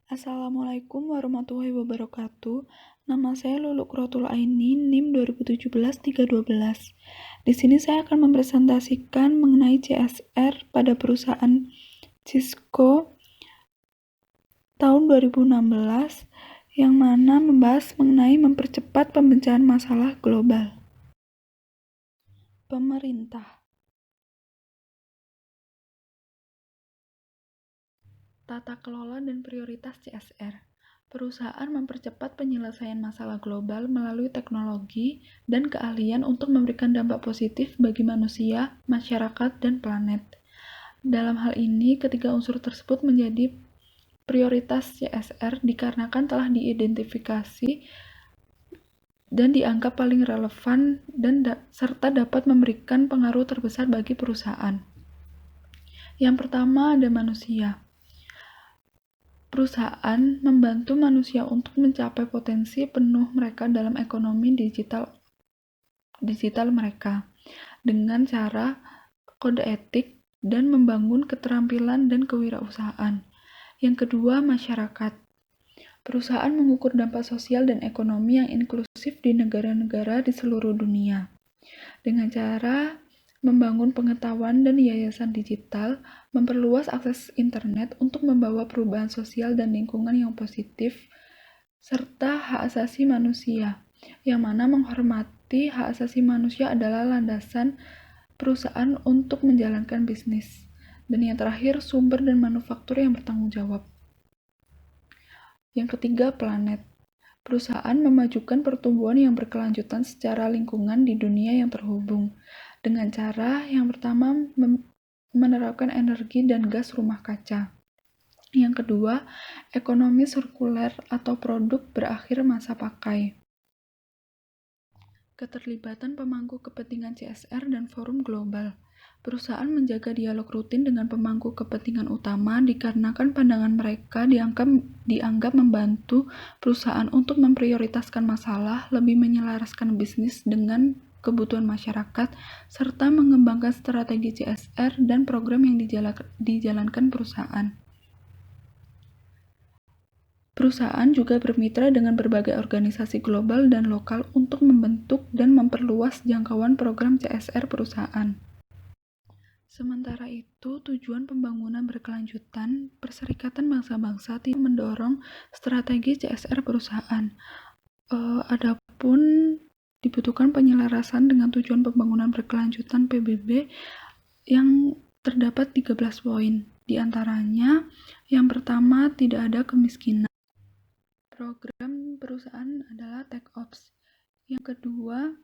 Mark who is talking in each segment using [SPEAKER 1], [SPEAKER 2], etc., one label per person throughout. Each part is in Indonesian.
[SPEAKER 1] Assalamualaikum warahmatullahi wabarakatuh. Nama saya Luluk Rotul Aini, NIM 2017-312. Di sini saya akan mempresentasikan mengenai CSR pada perusahaan Cisco tahun 2016, yang mana membahas mengenai mempercepat pemecahan masalah global. Pemerintah. Tata kelola dan prioritas CSR. Perusahaan mempercepat penyelesaian masalah global melalui teknologi dan keahlian untuk memberikan dampak positif bagi manusia, masyarakat, dan planet. Dalam hal ini, ketiga unsur tersebut menjadi prioritas CSR dikarenakan telah diidentifikasi dan dianggap paling relevan dan serta dapat memberikan pengaruh terbesar bagi perusahaan. Yang pertama ada manusia. Perusahaan membantu manusia untuk mencapai potensi penuh mereka dalam ekonomi digital mereka dengan cara kode etik dan membangun keterampilan dan kewirausahaan. Yang kedua, masyarakat. Perusahaan mengukur dampak sosial dan ekonomi yang inklusif di negara-negara di seluruh dunia dengan cara membangun pengetahuan dan yayasan digital, memperluas akses internet untuk membawa perubahan sosial dan lingkungan yang positif, serta hak asasi manusia, yang mana menghormati hak asasi manusia adalah landasan perusahaan untuk menjalankan bisnis. Dan yang terakhir, sumber dan manufaktur yang bertanggung jawab. Yang ketiga, planet. Perusahaan memajukan pertumbuhan yang berkelanjutan secara lingkungan di dunia yang terhubung. Dengan cara yang pertama menerapkan energi dan gas rumah kaca. Yang kedua, ekonomi sirkuler atau produk berakhir masa pakai. Keterlibatan pemangku kepentingan CSR dan forum global. Perusahaan menjaga dialog rutin dengan pemangku kepentingan utama dikarenakan pandangan mereka dianggap membantu perusahaan untuk memprioritaskan masalah, lebih menyelaraskan bisnis dengan kebutuhan masyarakat, serta mengembangkan strategi CSR dan program yang dijalankan perusahaan. Perusahaan juga bermitra dengan berbagai organisasi global dan lokal untuk membentuk dan memperluas jangkauan program CSR perusahaan. Sementara itu, tujuan pembangunan berkelanjutan Perserikatan Bangsa-Bangsa tidak mendorong strategi CSR perusahaan. Adapun dibutuhkan penyelarasan dengan tujuan pembangunan berkelanjutan PBB yang terdapat 13 poin. Di antaranya, yang pertama, tidak ada kemiskinan. Program perusahaan adalah Tech Ops. Yang kedua,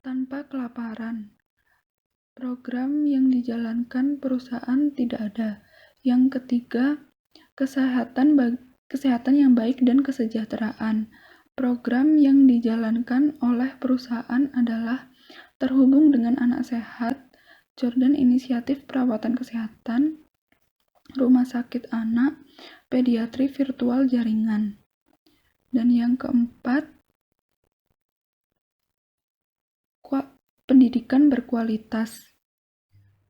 [SPEAKER 1] tanpa kelaparan. Program yang dijalankan perusahaan tidak ada. Yang ketiga, kesehatan yang baik dan kesejahteraan. Program yang dijalankan oleh perusahaan adalah terhubung dengan anak sehat, Jordan Inisiatif Perawatan Kesehatan, Rumah Sakit Anak, Pediatri Virtual Jaringan. Dan yang keempat, pendidikan berkualitas.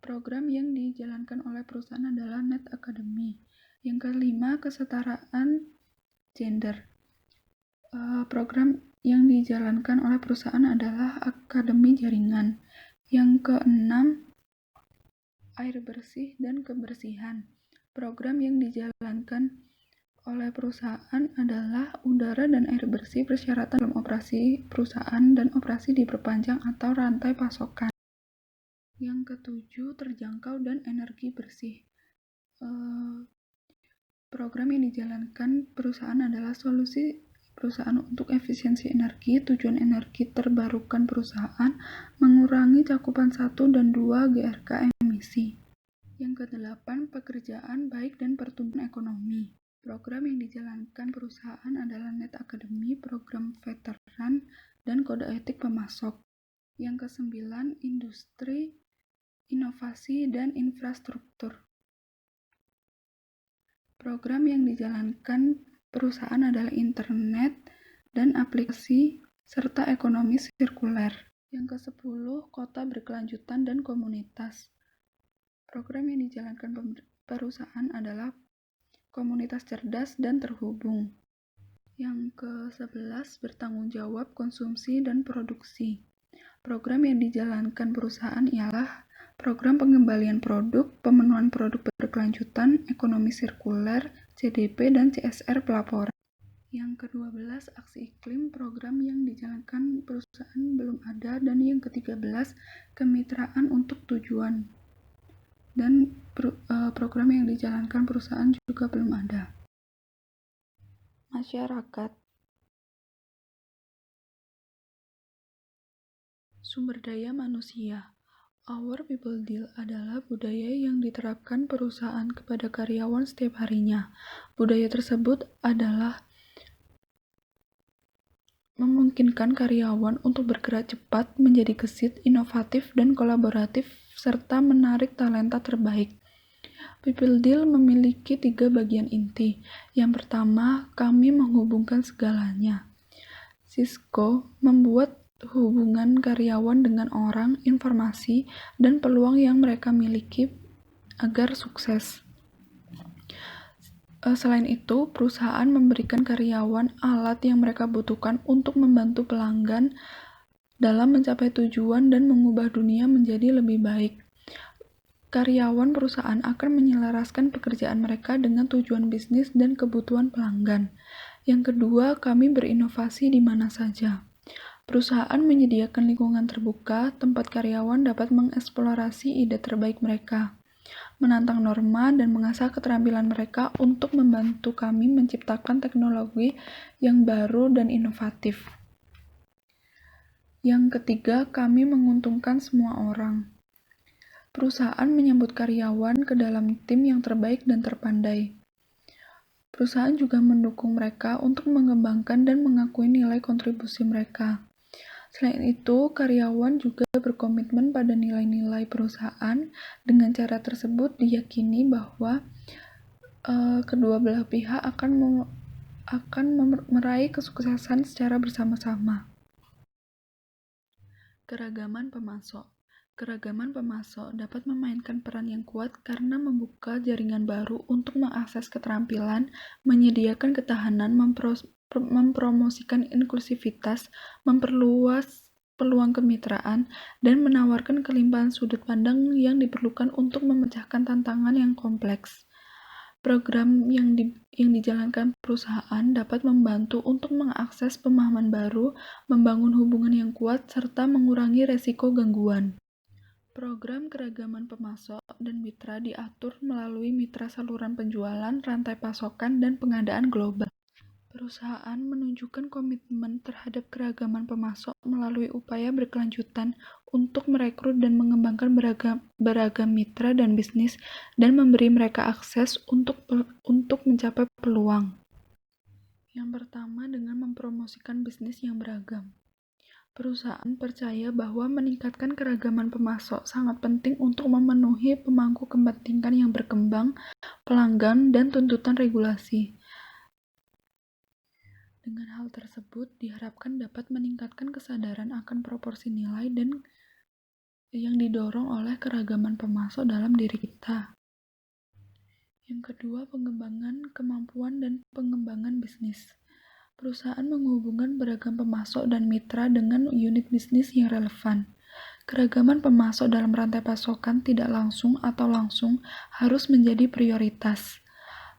[SPEAKER 1] Program yang dijalankan oleh perusahaan adalah Net Academy. Yang kelima, kesetaraan gender. Program yang dijalankan oleh perusahaan adalah Akademi Jaringan. Yang keenam, air bersih dan kebersihan. Program yang dijalankan oleh perusahaan adalah udara dan air bersih persyaratan dalam operasi perusahaan dan operasi diperpanjang atau rantai pasokan. Yang ketujuh, terjangkau dan energi bersih. Program yang dijalankan perusahaan adalah solusi perusahaan untuk efisiensi energi, tujuan energi terbarukan perusahaan, mengurangi cakupan 1 dan 2 GRK emisi. Yang kedelapan, pekerjaan baik dan pertumbuhan ekonomi. Program yang dijalankan perusahaan adalah Net Academy, program veteran, dan kode etik pemasok. Yang kesembilan, industri, inovasi, dan infrastruktur. Program yang dijalankan perusahaan adalah internet dan aplikasi, serta ekonomi sirkuler. Yang ke-10, kota berkelanjutan dan komunitas. Program yang dijalankan perusahaan adalah komunitas cerdas dan terhubung. Yang ke-11, bertanggung jawab konsumsi dan produksi. Program yang dijalankan perusahaan ialah program pengembalian produk, pemenuhan produk berkelanjutan, ekonomi sirkuler, CDP, dan CSR pelaporan. Yang ke-12, aksi iklim, program yang dijalankan perusahaan belum ada. Dan yang ke-13, kemitraan untuk tujuan. Dan program yang dijalankan perusahaan juga belum ada. Masyarakat. Sumber daya manusia. Our People Deal adalah budaya yang diterapkan perusahaan kepada karyawan setiap harinya. Budaya tersebut adalah memungkinkan karyawan untuk bergerak cepat, menjadi gesit, inovatif, dan kolaboratif, serta menarik talenta terbaik. People Deal memiliki 3 bagian inti. Yang pertama, kami menghubungkan segalanya. Cisco membuat hubungan karyawan dengan orang, informasi, dan peluang yang mereka miliki agar sukses. Selain itu, perusahaan memberikan karyawan alat yang mereka butuhkan untuk membantu pelanggan dalam mencapai tujuan dan mengubah dunia menjadi lebih baik. Karyawan perusahaan akan menyelaraskan pekerjaan mereka dengan tujuan bisnis dan kebutuhan pelanggan. Yang kedua, kami berinovasi di mana saja. Perusahaan menyediakan lingkungan terbuka, tempat karyawan dapat mengeksplorasi ide terbaik mereka, menantang norma, dan mengasah keterampilan mereka untuk membantu kami menciptakan teknologi yang baru dan inovatif. Yang ketiga, kami menguntungkan semua orang. Perusahaan menyambut karyawan ke dalam tim yang terbaik dan terpandai. Perusahaan juga mendukung mereka untuk mengembangkan dan mengakui nilai kontribusi mereka. Selain itu, karyawan juga berkomitmen pada nilai-nilai perusahaan. Dengan cara tersebut diyakini bahwa kedua belah pihak akan meraih kesuksesan secara bersama-sama. Keragaman pemasok. Keragaman pemasok dapat memainkan peran yang kuat karena membuka jaringan baru untuk mengakses keterampilan, menyediakan ketahanan, mempromosikan inklusivitas, memperluas peluang kemitraan, dan menawarkan kelimpahan sudut pandang yang diperlukan untuk memecahkan tantangan yang kompleks. Program yang dijalankan perusahaan dapat membantu untuk mengakses pemahaman baru, membangun hubungan yang kuat, serta mengurangi resiko gangguan. Program keragaman pemasok dan mitra diatur melalui mitra saluran penjualan, rantai pasokan, dan pengadaan global. Perusahaan menunjukkan komitmen terhadap keragaman pemasok melalui upaya berkelanjutan untuk merekrut dan mengembangkan beragam mitra dan bisnis, dan memberi mereka akses untuk mencapai peluang. Yang pertama, dengan mempromosikan bisnis yang beragam. Perusahaan percaya bahwa meningkatkan keragaman pemasok sangat penting untuk memenuhi pemangku kepentingan yang berkembang, pelanggan, dan tuntutan regulasi. Dengan hal tersebut, diharapkan dapat meningkatkan kesadaran akan proporsi nilai dan yang didorong oleh keragaman pemasok dalam diri kita. Yang kedua, pengembangan kemampuan dan pengembangan bisnis. Perusahaan menghubungkan beragam pemasok dan mitra dengan unit bisnis yang relevan. Keragaman pemasok dalam rantai pasokan tidak langsung atau langsung harus menjadi prioritas.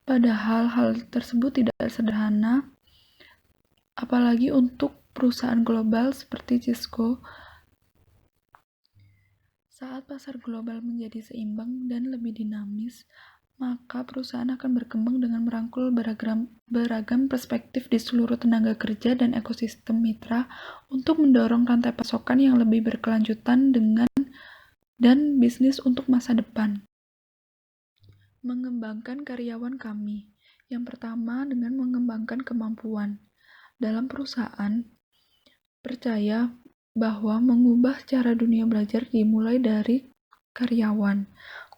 [SPEAKER 1] Padahal hal tersebut tidak sederhana, apalagi untuk perusahaan global seperti Cisco. Saat pasar global menjadi seimbang dan lebih dinamis, maka perusahaan akan berkembang dengan merangkul beragam perspektif di seluruh tenaga kerja dan ekosistem mitra untuk mendorong rantai pasokan yang lebih berkelanjutan dan bisnis untuk masa depan. Mengembangkan karyawan kami. Yang pertama, dengan mengembangkan kemampuan. Dalam perusahaan, percaya bahwa mengubah cara dunia belajar dimulai dari karyawan.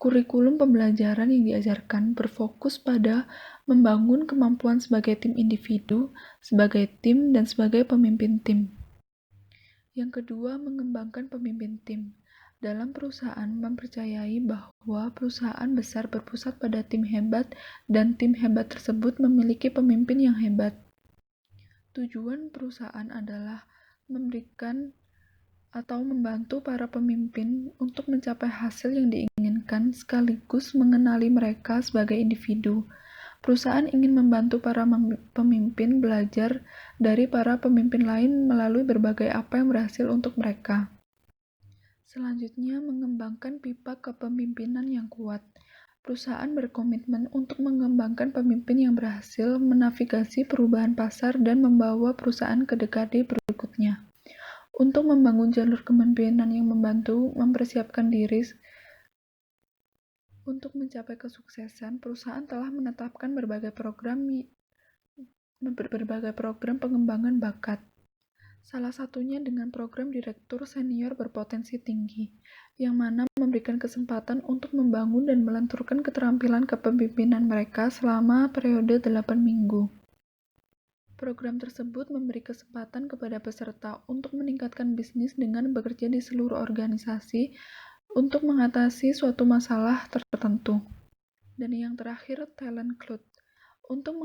[SPEAKER 1] Kurikulum pembelajaran yang diajarkan berfokus pada membangun kemampuan sebagai tim individu, sebagai tim, dan sebagai pemimpin tim. Yang kedua, mengembangkan pemimpin tim. Dalam perusahaan mempercayai bahwa perusahaan besar berpusat pada tim hebat dan tim hebat tersebut memiliki pemimpin yang hebat. Tujuan perusahaan adalah memberikan atau membantu para pemimpin untuk mencapai hasil yang diinginkan sekaligus mengenali mereka sebagai individu. Perusahaan ingin membantu para pemimpin belajar dari para pemimpin lain melalui berbagai apa yang berhasil untuk mereka. Selanjutnya, mengembangkan pipa kepemimpinan yang kuat. Perusahaan berkomitmen untuk mengembangkan pemimpin yang berhasil menavigasi perubahan pasar dan membawa perusahaan ke dekade berikutnya. Untuk membangun jalur kepemimpinan yang membantu mempersiapkan diri untuk mencapai kesuksesan, perusahaan telah menetapkan berbagai program pengembangan bakat. Salah satunya dengan program Direktur Senior Berpotensi Tinggi, yang mana memberikan kesempatan untuk membangun dan melenturkan keterampilan kepemimpinan mereka selama periode 8 minggu. Program tersebut memberi kesempatan kepada peserta untuk meningkatkan bisnis dengan bekerja di seluruh organisasi untuk mengatasi suatu masalah tertentu. Dan yang terakhir, Talent Cloud. Untuk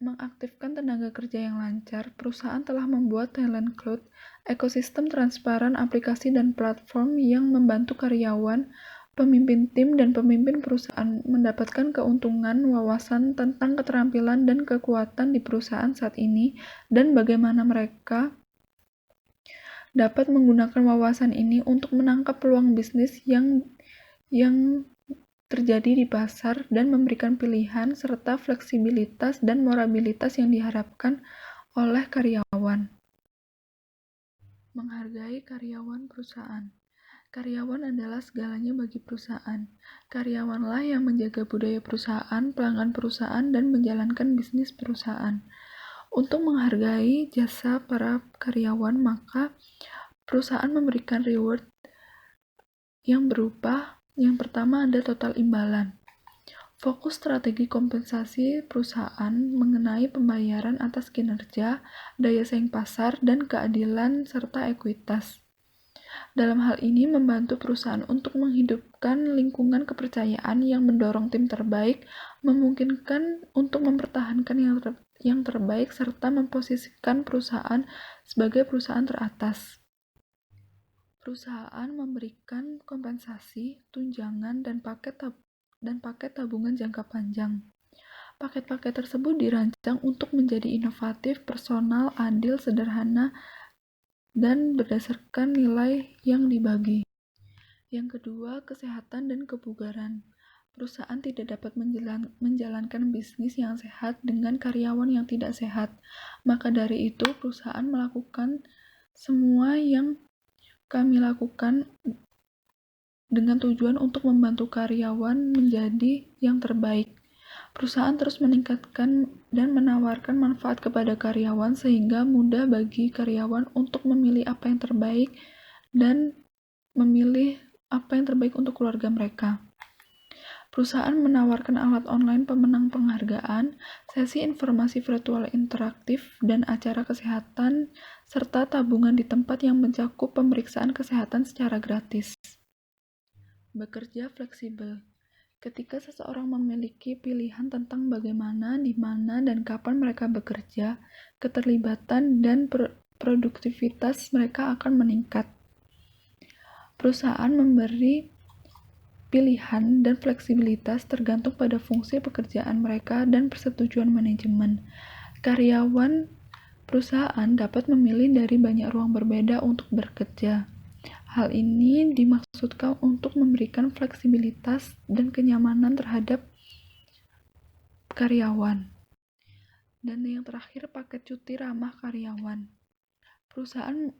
[SPEAKER 1] mengaktifkan tenaga kerja yang lancar, perusahaan telah membuat Talent Cloud, ekosistem transparan aplikasi dan platform yang membantu karyawan, pemimpin tim, dan pemimpin perusahaan mendapatkan keuntungan wawasan tentang keterampilan dan kekuatan di perusahaan saat ini dan bagaimana mereka dapat menggunakan wawasan ini untuk menangkap peluang bisnis yang terjadi di pasar dan memberikan pilihan serta fleksibilitas dan moralitas yang diharapkan oleh karyawan. Menghargai karyawan perusahaan. Karyawan adalah segalanya bagi perusahaan. Karyawanlah yang menjaga budaya perusahaan, pelanggan perusahaan, dan menjalankan bisnis perusahaan. Untuk menghargai jasa para karyawan, maka perusahaan memberikan reward yang berupa yang pertama ada total imbalan. Fokus strategi kompensasi perusahaan mengenai pembayaran atas kinerja, daya saing pasar, dan keadilan serta ekuitas. Dalam hal ini membantu perusahaan untuk menghidupkan lingkungan kepercayaan yang mendorong tim terbaik, memungkinkan untuk mempertahankan yang terbaik, serta memposisikan perusahaan sebagai perusahaan teratas. Perusahaan memberikan kompensasi, tunjangan, dan paket tabungan jangka panjang. Paket-paket tersebut dirancang untuk menjadi inovatif, personal, adil, sederhana, dan berdasarkan nilai yang dibagi. Yang kedua, kesehatan dan kebugaran. Perusahaan tidak dapat menjalankan bisnis yang sehat dengan karyawan yang tidak sehat. Maka dari itu, perusahaan melakukan semua yang kami lakukan dengan tujuan untuk membantu karyawan menjadi yang terbaik. Perusahaan terus meningkatkan dan menawarkan manfaat kepada karyawan sehingga mudah bagi karyawan untuk memilih apa yang terbaik dan memilih apa yang terbaik untuk keluarga mereka. Perusahaan menawarkan alat online pemenang penghargaan, sesi informasi virtual interaktif, dan acara kesehatan, serta tabungan di tempat yang mencakup pemeriksaan kesehatan secara gratis. Bekerja fleksibel. Ketika seseorang memiliki pilihan tentang bagaimana, di mana, dan kapan mereka bekerja, keterlibatan dan produktivitas mereka akan meningkat. Perusahaan memberi pilihan dan fleksibilitas tergantung pada fungsi pekerjaan mereka dan persetujuan manajemen. Karyawan perusahaan dapat memilih dari banyak ruang berbeda untuk bekerja. Hal ini dimaksudkan untuk memberikan fleksibilitas dan kenyamanan terhadap karyawan. Dan yang terakhir, paket cuti ramah karyawan. Perusahaan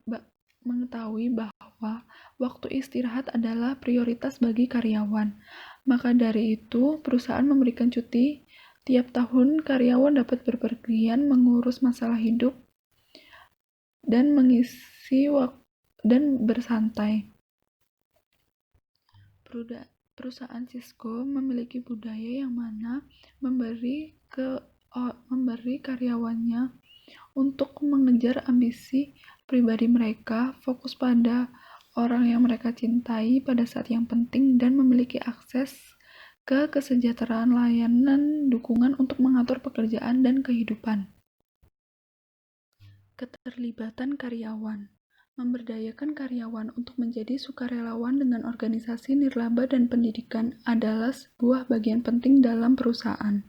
[SPEAKER 1] mengetahui bahwa waktu istirahat adalah prioritas bagi karyawan. Maka dari itu, perusahaan memberikan cuti tiap tahun. Karyawan dapat berpergian, mengurus masalah hidup, dan mengisi waktu dan bersantai. Perusahaan Cisco memiliki budaya yang mana memberi karyawannya untuk mengejar ambisi pribadi mereka, fokus pada orang yang mereka cintai pada saat yang penting dan memiliki akses ke kesejahteraan, layanan, dukungan untuk mengatur pekerjaan dan kehidupan. Keterlibatan karyawan. Memberdayakan karyawan untuk menjadi sukarelawan dengan organisasi nirlaba dan pendidikan adalah sebuah bagian penting dalam perusahaan.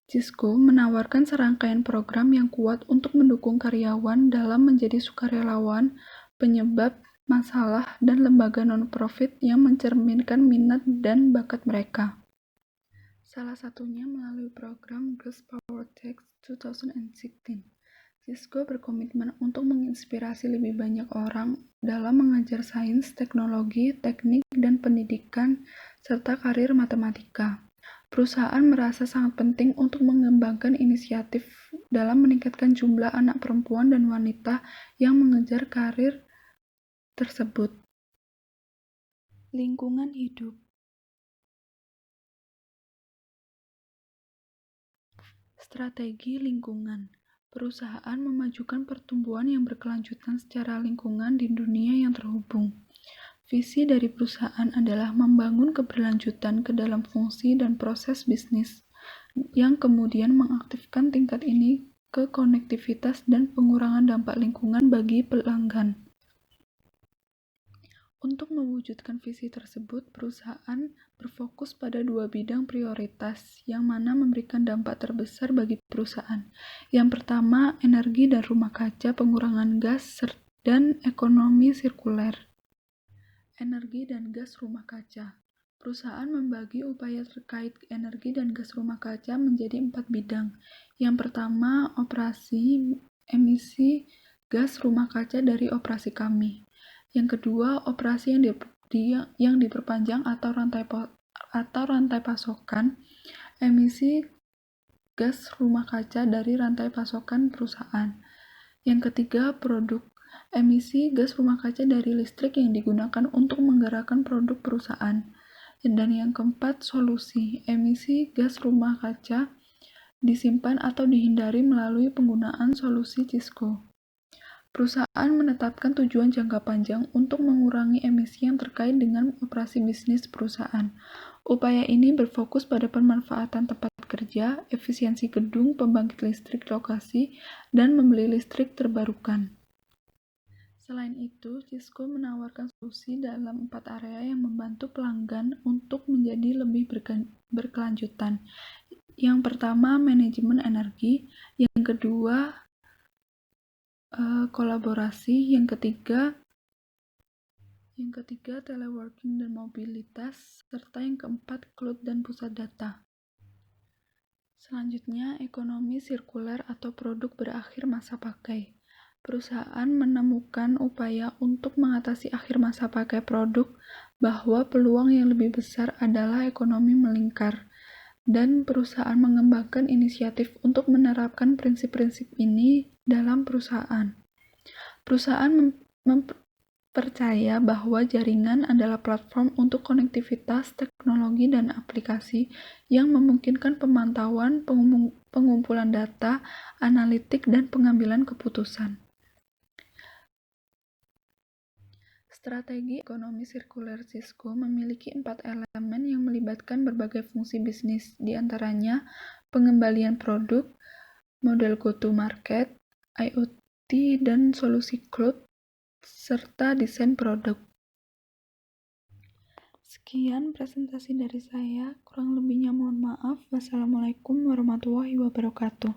[SPEAKER 1] Cisco menawarkan serangkaian program yang kuat untuk mendukung karyawan dalam menjadi sukarelawan, penyebab masalah, dan lembaga non-profit yang mencerminkan minat dan bakat mereka. Salah satunya melalui program Girls Power Tech 2016. Cisco berkomitmen untuk menginspirasi lebih banyak orang dalam mengajar sains, teknologi, teknik, dan pendidikan, serta karir matematika. Perusahaan merasa sangat penting untuk mengembangkan inisiatif dalam meningkatkan jumlah anak perempuan dan wanita yang mengejar karir tersebut. Lingkungan hidup. Strategi lingkungan. Perusahaan memajukan pertumbuhan yang berkelanjutan secara lingkungan di dunia yang terhubung. Visi dari perusahaan adalah membangun keberlanjutan ke dalam fungsi dan proses bisnis, yang kemudian mengaktifkan tingkat ini ke konektivitas dan pengurangan dampak lingkungan bagi pelanggan. Untuk mewujudkan visi tersebut, perusahaan berfokus pada 2 bidang prioritas yang mana memberikan dampak terbesar bagi perusahaan. Yang pertama, energi dan rumah kaca, pengurangan gas, dan ekonomi sirkuler. Energi dan gas rumah kaca. Perusahaan membagi upaya terkait energi dan gas rumah kaca menjadi 4 bidang. Yang pertama, operasi emisi gas rumah kaca dari operasi kami. Yang kedua, operasi yang diperpanjang atau rantai pasokan emisi gas rumah kaca dari rantai pasokan perusahaan. Yang ketiga, produk emisi gas rumah kaca dari listrik yang digunakan untuk menggerakkan produk perusahaan. Dan yang keempat, solusi emisi gas rumah kaca disimpan atau dihindari melalui penggunaan solusi Cisco. Perusahaan menetapkan tujuan jangka panjang untuk mengurangi emisi yang terkait dengan operasi bisnis perusahaan. Upaya ini berfokus pada pemanfaatan tempat kerja, efisiensi gedung, pembangkit listrik lokasi, dan membeli listrik terbarukan. Selain itu, Cisco menawarkan solusi dalam 4 area yang membantu pelanggan untuk menjadi lebih berkelanjutan. Yang pertama, manajemen energi. Yang kedua, kolaborasi. Yang ketiga teleworking dan mobilitas, serta yang keempat cloud dan pusat data. Selanjutnya, ekonomi sirkuler atau produk berakhir masa pakai. Perusahaan menemukan upaya untuk mengatasi akhir masa pakai produk bahwa peluang yang lebih besar adalah ekonomi melingkar, dan perusahaan mengembangkan inisiatif untuk menerapkan prinsip-prinsip ini dalam perusahaan. Perusahaan percaya bahwa jaringan adalah platform untuk konektivitas, teknologi, dan aplikasi yang memungkinkan pemantauan, pengumpulan data, analitik, dan pengambilan keputusan. Strategi ekonomi sirkuler Cisco memiliki 4 elemen yang melibatkan berbagai fungsi bisnis, di antaranya pengembalian produk, model go-to-market, IoT, dan solusi cloud, serta desain produk. Sekian presentasi dari saya, kurang lebihnya mohon maaf. Wassalamualaikum warahmatullahi wabarakatuh.